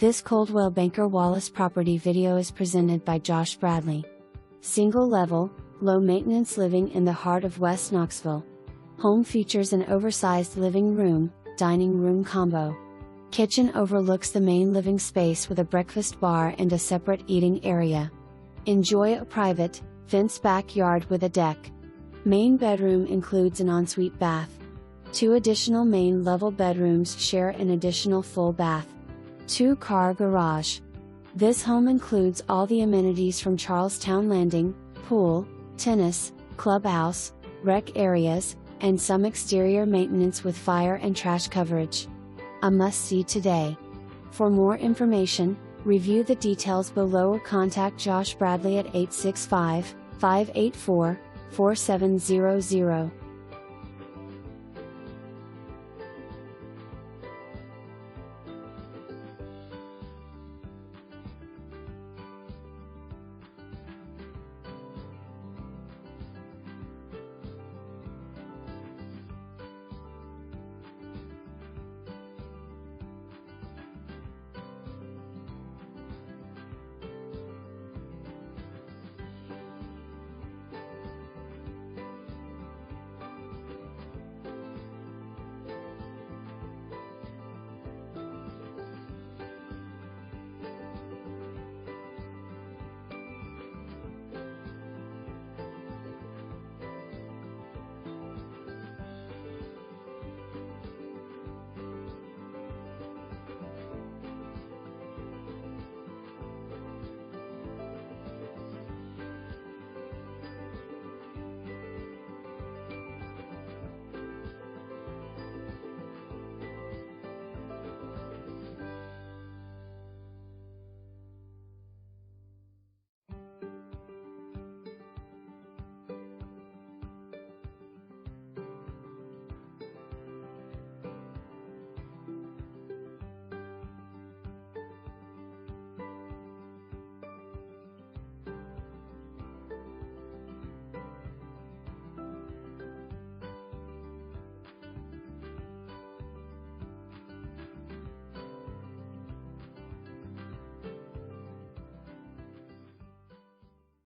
This Coldwell Banker Wallace property video is presented by Josh Bradley. Single level, low maintenance living in the heart of West Knoxville. Home features an oversized living room, dining room combo. Kitchen overlooks the main living space with a breakfast bar and a separate eating area. Enjoy a private, fenced backyard with a deck. Main bedroom includes an ensuite bath. 2 additional main level bedrooms share an additional full bath. 2-car garage. This home includes all the amenities from Charlestown Landing, pool, tennis, clubhouse, rec areas, and some exterior maintenance with fire and trash coverage. A must-see today. For more information, review the details below or contact Josh Bradley at 865-584-4700.